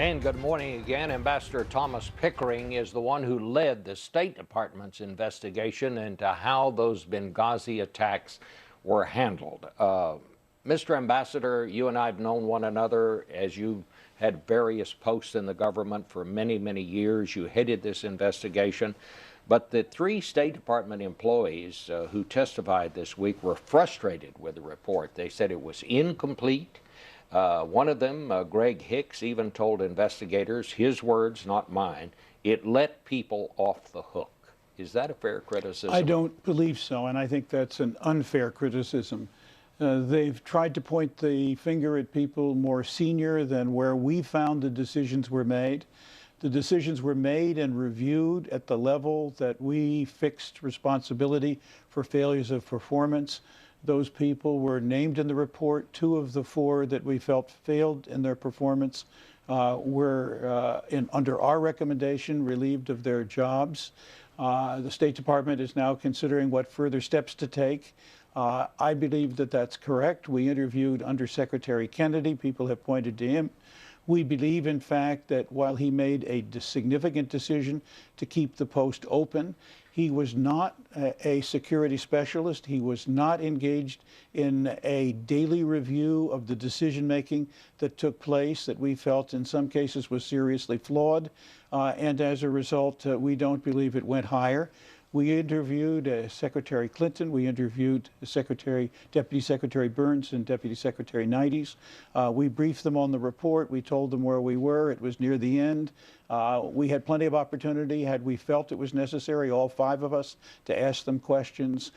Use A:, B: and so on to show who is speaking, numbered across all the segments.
A: And good morning again. Ambassador Thomas Pickering is the one who led the State Department's investigation into how those Benghazi attacks were handled. Mr. Ambassador, you and I have known one another as you had various posts in the government for many, many years. You headed this investigation. But the three State Department employees who testified this week were frustrated with the report. They said it was incomplete. One of them, Greg Hicks, even told investigators, his words, not mine, it let people off the hook. Is that a fair criticism?
B: I don't believe so, and I think that's an unfair criticism. They've tried to point the finger at people more senior than where we found the decisions were made. The decisions were made and reviewed at the level that we fixed responsibility for failures of performance. Those people were named in the report. Two of the four that we felt failed in their performance were, under our recommendation, relieved of their jobs. The State Department is now considering what further steps to take. I believe that that's correct. We interviewed Undersecretary Kennedy. People have pointed to him. We believe, in fact, that while he made a significant decision to keep the post open, he was not a security specialist. He was not engaged in a daily review of the decision-making that took place that we felt in some cases was seriously flawed. And as a result, we don't believe it went higher. We interviewed Secretary Clinton. We interviewed Deputy Secretary Burns and Deputy Secretary Knighties. We briefed them on the report. We told them where we were. It was near the end. We had plenty of opportunity, had we felt it was necessary, all five of us, to ask them questions.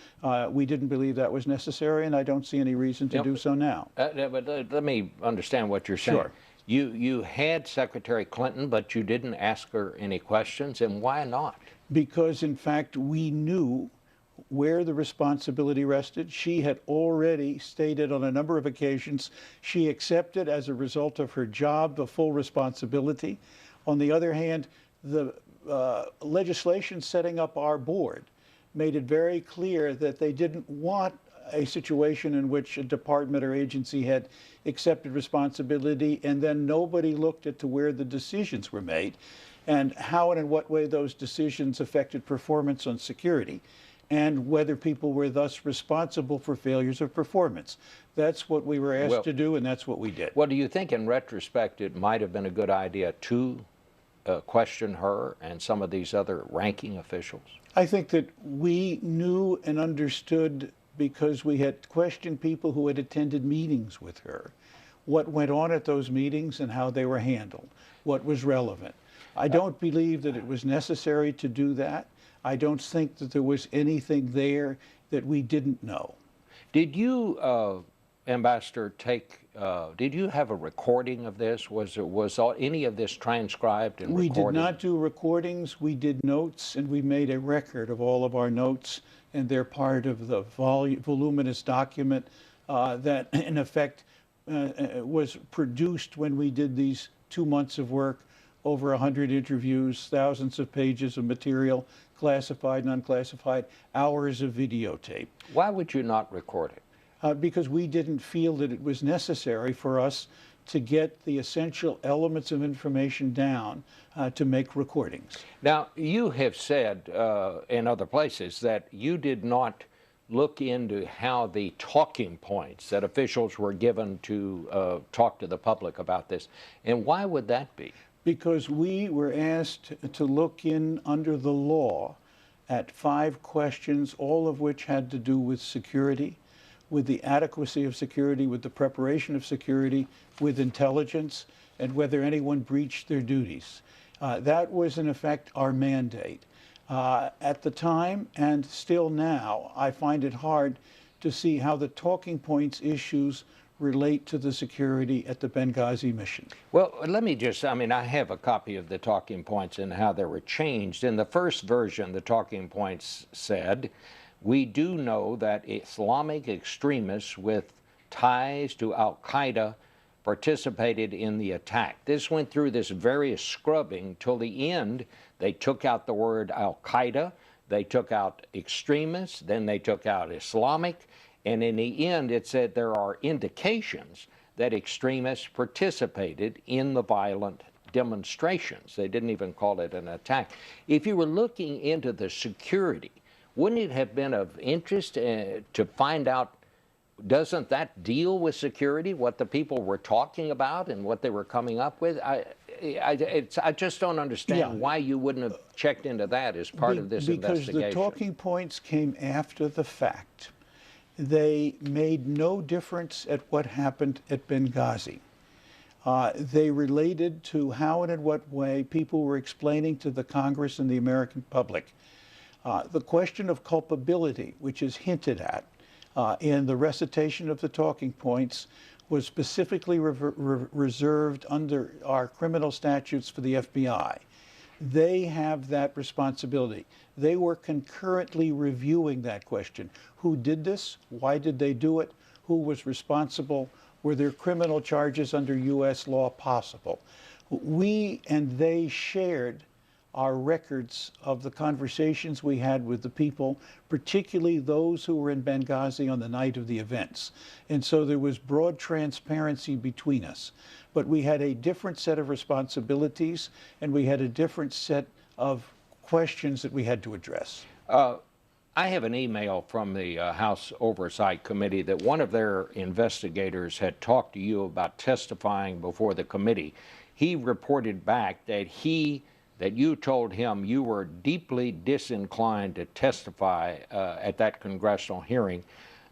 B: We didn't believe that was necessary, and I don't see any reason to do so now.
A: But let me understand what you're saying.
B: Sure.
A: You had Secretary Clinton, but you didn't ask her any questions, and why not?
B: Because, in fact, we knew where the responsibility rested. She had already stated on a number of occasions she accepted, as a result of her job, the full responsibility. On the other hand, the legislation setting up our board made it very clear that they didn't want a situation in which a department or agency had accepted responsibility and then nobody looked at where the decisions were made and how and in what way those decisions affected performance on security and whether people were thus responsible for failures of performance. That's what we were asked to do, and that's what we did.
A: Well, do you think in retrospect it might have been a good idea to question her and some of these other ranking officials?
B: I think that we knew and understood, because we had questioned people who had attended meetings with her, what went on at those meetings and how they were handled, what was relevant. I don't believe that it was necessary to do that. I don't think that there was anything there that we didn't know.
A: Did you, Ambassador, did you have a recording of this? Was any of this transcribed and recorded?
B: We did not do recordings. We did notes, and we made a record of all of our notes, and they're part of the voluminous document that, in effect, was produced when we did these 2 months of work, over 100 interviews, thousands of pages of material, classified and unclassified, hours of videotape.
A: Why would you not record it?
B: Because we didn't feel that it was necessary for us to get the essential elements of information down to make recordings.
A: Now, you have said in other places that you did not look into how the talking points that officials were given to talk to the public about this. And why would that be?
B: Because we were asked to look in under the law at 5 questions, all of which had to do with security, with the adequacy of security, with the preparation of security, with intelligence, and whether anyone breached their duties. That was, in effect, our mandate. At the time, and still now, I find it hard to see how the talking points issues relate to the security at the Benghazi mission.
A: Well, let me just, I have a copy of the talking points and how they were changed. In the first version, the talking points said, we do know that Islamic extremists with ties to Al-Qaeda participated in the attack. This went through this various scrubbing till the end. They took out the word Al-Qaeda, they took out extremists, then they took out Islamic, and in the end it said there are indications that extremists participated in the violent demonstrations. They didn't even call it an attack. If you were looking into the security, wouldn't it have been of interest to find out, doesn't that deal with security, what the people were talking about and what they were coming up with? I just don't understand why you wouldn't have checked into that as part of this investigation.
B: Because the talking points came after the fact. They made no difference at what happened at Benghazi. They related to how and in what way people were explaining to the Congress and the American public the question of culpability, which is hinted at in the recitation of the talking points, was specifically reserved under our criminal statutes for the FBI. They have that responsibility. They were concurrently reviewing that question. Who did this? Why did they do it? Who was responsible? Were there criminal charges under U.S. law possible? We and they shared our records of the conversations we had with the people, particularly those who were in Benghazi on the night of the events. And so there was broad transparency between us. But we had a different set of responsibilities, and we had a different set of questions that we had to address.
A: I have an email from the House Oversight Committee that one of their investigators had talked to you about testifying before the committee. He reported back that you told him you were deeply disinclined to testify at that congressional hearing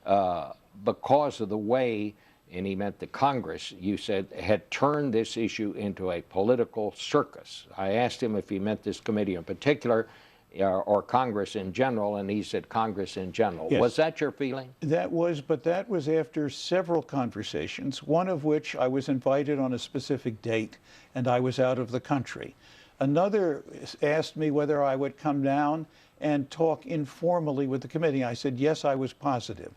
A: because of the way, and he meant the Congress, you said, had turned this issue into a political circus. I asked him if he meant this committee in particular or Congress in general, and he said Congress in general.
B: Yes.
A: Was that your feeling?
B: But that was after several conversations, one of which I was invited on a specific date, and I was out of the country. Another asked me whether I would come down and talk informally with the committee. I said, yes, I was positive.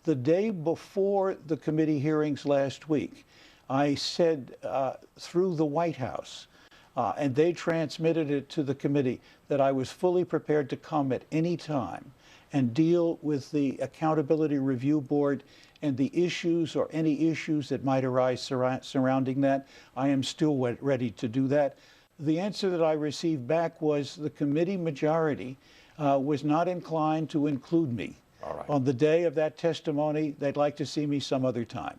B: The day before the committee hearings last week, I said through the White House, and they transmitted it to the committee, that I was fully prepared to come at any time and deal with the Accountability Review Board and the issues or any issues that might arise surrounding that. I am still ready to do that. The answer that I received back was the committee majority was not inclined to include me.
A: All right.
B: On the day of that testimony. They'd like to see me some other time.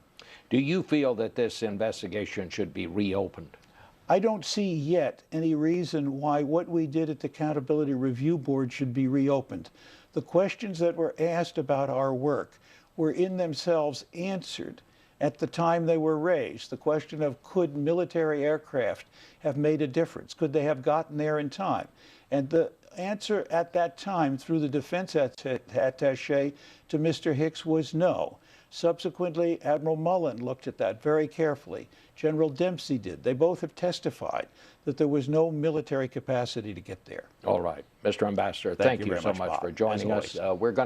A: Do you feel that this investigation should be reopened?
B: I don't see yet any reason why what we did at the Accountability Review Board should be reopened. The questions that were asked about our work were in themselves answered at the time they were raised. The question of could military aircraft have made a difference? Could they have gotten there in time? And the answer at that time through the defense attaché to Mr. Hicks was no. Subsequently, Admiral Mullen looked at that very carefully. General Dempsey did. They both have testified that there was no military capacity to get there.
A: All right. Mr. Ambassador, thank you so much
B: Bob,
A: for joining us. We're going to